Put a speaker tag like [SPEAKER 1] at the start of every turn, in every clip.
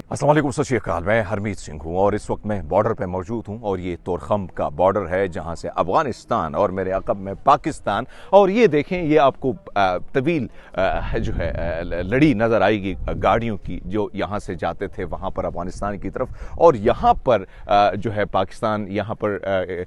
[SPEAKER 1] अस्सलाम वालेकुम, सत श्री अकाल। मैं हरमीत सिंह हूँ और इस वक्त मैं बॉर्डर पे मौजूद हूँ और ये तोरखम का बॉर्डर है जहाँ से अफ़गानिस्तान और मेरे अक़ब में पाकिस्तान। और ये देखें, ये आपको तवील जो है लड़ी नज़र आएगी गाड़ियों की जो यहाँ से जाते थे वहाँ पर अफ़गानिस्तान की तरफ, और यहाँ पर जो है पाकिस्तान, यहाँ पर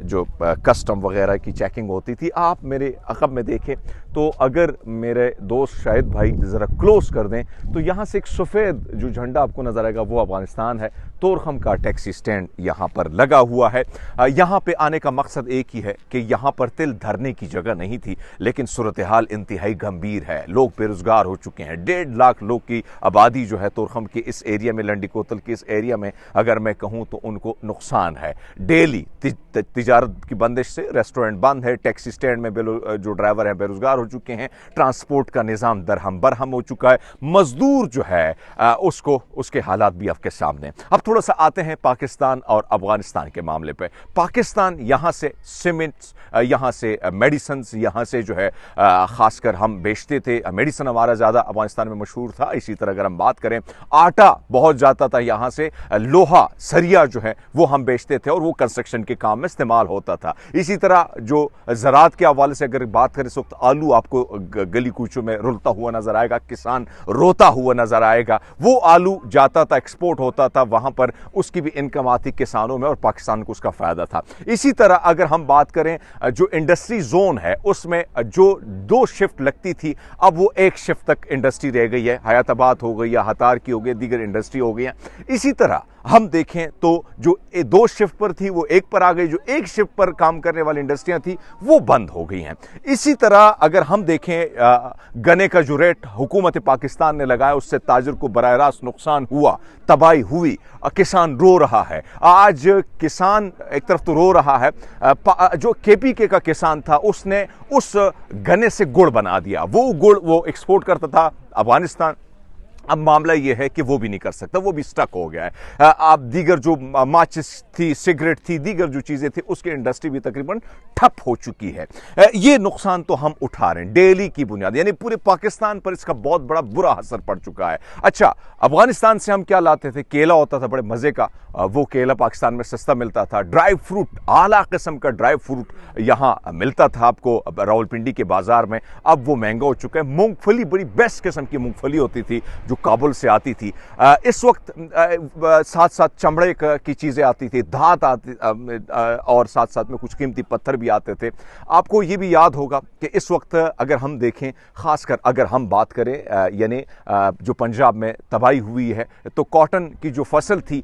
[SPEAKER 1] जो कस्टम वगैरह की चेकिंग होती थी। आप मेरे अक़ब में देखें तो अगर मेरे दोस्त शाहिद भाई ज़रा क्लोज कर दें तो यहाँ से एक सफ़ेद जो झंडा आपको नज़र आएगा वो अफ़गानिस्तान है। तोरखम का टैक्सी स्टैंड यहाँ पर लगा हुआ है। यहाँ पे आने का मकसद एक ही है कि यहाँ पर तिल धरने की जगह नहीं थी, लेकिन सूरत हाल इंतहाई गंभीर है। लोग बेरोज़गार हो चुके हैं। 1.5 लाख लोग की आबादी जो है तोरखम के इस एरिया में, लंडी कोतल के इस एरिया में अगर मैं कहूँ तो उनको नुकसान है। डेली तिजारत की बंदिश से रेस्टोरेंट बंद है, टैक्सी स्टैंड में जो ड्राइवर हैं बेरोज़गार हो चुके हैं, ट्रांसपोर्ट का निज़ाम दरहम बरहम हो चुका है, मजदूर जो है उसके हालात भी आपके सामने। अब थोड़ा सा आते हैं पाकिस्तान और अफगानिस्तान के मामले पे। पाकिस्तान यहाँ से सीमेंट्स, यहाँ से मेडिसिन्स, यहाँ से जो है ख़ासकर हम बेचते थे। मेडिसिन हमारा ज़्यादा अफगानिस्तान में मशहूर था। इसी तरह अगर हम बात करें, आटा बहुत जाता था यहाँ से, लोहा सरिया जो है वो हम बेचते थे और वो कंस्ट्रक्शन के काम में इस्तेमाल होता था। इसी तरह जो ज़राअत के हवाले से अगर बात करें, इस वक्त आलू आपको गली कूचों में रुलता हुआ नजर आएगा, किसान रोता हुआ नजर आएगा। वो आलू जाता था, एक्सपोर्ट होता था, वहां पर उसकी भी इनकम आती किसानों में और पाकिस्तान को उसका फायदा था। इसी तरह अगर हम बात करें, जो इंडस्ट्री जोन है उसमें जो 2 शिफ्ट लगती थी, अब वो 1 शिफ्ट तक इंडस्ट्री रह गई है। हयाताबाद हो गई या हतार की हो गई, दीगर इंडस्ट्री हो गई है। इसी तरह हम देखें तो जो 2 शिफ्ट पर थी वो 1 पर आ गई, जो 1 शिफ्ट पर काम करने वाली इंडस्ट्रियां थी वो बंद हो गई हैं। इसी तरह अगर हम देखें, गन्ने का जो रेट हुकूमत पाकिस्तान ने लगाया उससे ताजिर को बराह रास्त नुकसान हुआ, तबाही हुई, किसान रो रहा है। आज किसान एक तरफ तो रो रहा है, जो KPK का किसान था उसने उस गन्ने से गुड़ बना दिया। वो गुड़ वो एक्सपोर्ट करता था अफगानिस्तान। अब मामला यह है कि वो भी नहीं कर सकता, वो भी स्टक हो गया है। आप दीगर जो माचिस थी, सिगरेट थी, दीगर जो चीज़ें थी, उसकी इंडस्ट्री भी तकरीबन ठप हो चुकी है। ये नुकसान तो हम उठा रहे हैं डेली की बुनियाद, यानी पूरे पाकिस्तान पर इसका बहुत बड़ा बुरा असर पड़ चुका है। अच्छा, अफगानिस्तान से हम क्या लाते थे? केला होता था बड़े मज़े का, वो केला पाकिस्तान में सस्ता मिलता था। ड्राई फ्रूट, आला किस्म का ड्राई फ्रूट यहाँ मिलता था आपको रावलपिंडी के बाजार में, अब वो महंगा हो चुका है। मूंगफली, बड़ी बेस्ट किस्म की मूंगफली होती थी जो काबुल से आती थी। इस वक्त साथ साथ चमड़े की चीज़ें आती थी, धात आती, और साथ साथ में कुछ कीमती पत्थर भी आते थे। आपको ये भी याद होगा कि इस वक्त अगर हम देखें, ख़ासकर अगर हम बात करें, यानी जो पंजाब में तबाही हुई है, तो कॉटन की जो फसल थी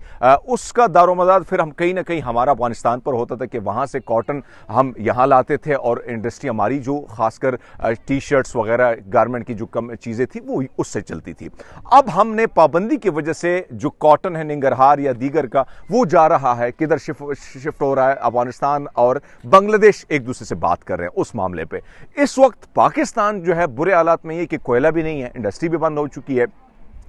[SPEAKER 1] उसका दारोमदार फिर हम कहीं ना कहीं हमारा अफगानिस्तान पर होता था कि वहाँ से कॉटन हम यहाँ लाते थे और इंडस्ट्री हमारी जो ख़ासकर टी-शर्ट्स वगैरह गारमेंट की जो कम चीज़ें थी वो उससे चलती थी। अब हमने पाबंदी की वजह से जो कॉटन है निंगरहार या दीगर का, वो जा रहा है किधर शिफ्ट हो रहा है? अफगानिस्तान और बांग्लादेश एक दूसरे से बात कर रहे हैं उस मामले पे। इस वक्त पाकिस्तान जो है बुरे हालात में, ये कि कोयला भी नहीं है, इंडस्ट्री भी बंद हो चुकी है,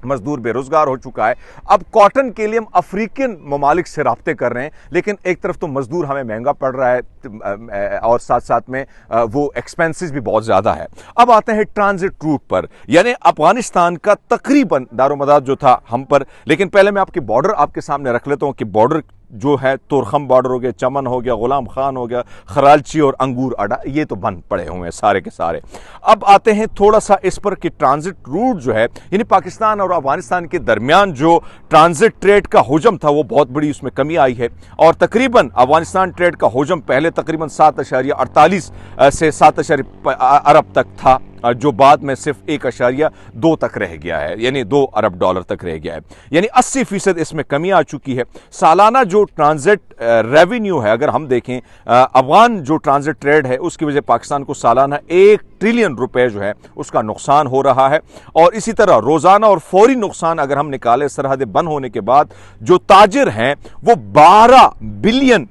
[SPEAKER 1] मजदूर बेरोजगार हो चुका है। अब कॉटन के लिए हम अफ्रीकन ममालिक से राब्ते कर रहे हैं, लेकिन एक तरफ तो मजदूर हमें महंगा पड़ रहा है और साथ साथ में वो एक्सपेंसेस भी बहुत ज़्यादा है। अब आते हैं ट्रांजिट रूट पर, यानी अफगानिस्तान का तकरीबन दारोमदार जो था हम पर। लेकिन पहले मैं आपके बॉर्डर आपके सामने रख लेता हूँ कि बॉर्डर जो है तोरखम बॉर्डर हो गया, चमन हो गया, गुलाम खान हो गया, खरालची और अंगूर अड्डा, ये तो बंद पड़े हुए हैं सारे के सारे। अब आते हैं थोड़ा सा इस पर कि ट्रांजिट रूट जो है, यानी पाकिस्तान और अफगानिस्तान के दरमियान जो ट्रांजिट ट्रेड का हुजम था वो बहुत बड़ी उसमें कमी आई है। और तकरीबन अफगानिस्तान ट्रेड का हुजम पहले तकरीबन 7.48 से 7 अरब तक था, जो बाद में सिर्फ 1.2 तक रह गया है, यानी $2 अरब तक रह गया है, यानी 80% इसमें कमी आ चुकी है। सालाना जो ट्रांजिट रेवेन्यू है, अगर हम देखें, अफगान जो ट्रांजिट ट्रेड है उसकी वजह पाकिस्तान को सालाना $1 ट्रिलियन जो है उसका नुकसान हो रहा है। और इसी तरह रोजाना और फौरी नुकसान अगर हम निकालें, सरहदें बंद होने के बाद जो ताजिर हैं वो $12 बिलियन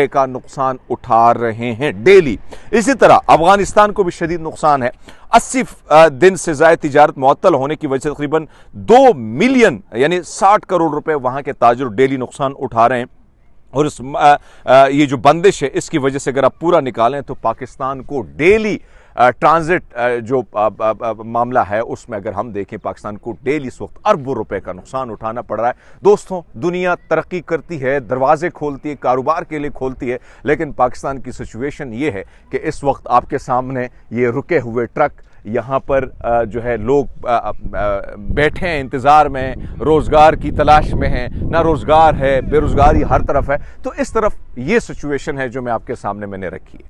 [SPEAKER 1] का नुकसान उठा रहे हैं डेली। इसी तरह अफगानिस्तान को भी शदीद नुकसान है। 80 दिन से ज़्यादा तिजारत मुअत्तल होने की वजह से तकरीबन 2 मिलियन यानी 60 करोड़ रुपए वहां के ताजिर डेली नुकसान उठा रहे हैं। اور یہ جو بندش ہے اس کی وجہ سے اگر آپ پورا نکالیں تو پاکستان کو ڈیلی ٹرانزٹ جو معاملہ ہے اس میں اگر ہم دیکھیں پاکستان کو ڈیلی اس وقت اربوں روپے کا نقصان اٹھانا پڑ رہا ہے۔ دوستوں، دنیا ترقی کرتی ہے، دروازے کھولتی ہے، کاروبار کے لیے کھولتی ہے، لیکن پاکستان کی سچویشن یہ ہے کہ اس وقت آپ کے سامنے یہ رکے ہوئے ٹرک، یہاں پر جو ہے لوگ بیٹھے ہیں انتظار میں، روزگار کی تلاش میں ہیں، نہ روزگار ہے، بے روزگاری ہر طرف ہے۔ تو اس طرف یہ سچویشن ہے جو میں آپ کے سامنے میں نے رکھی ہے۔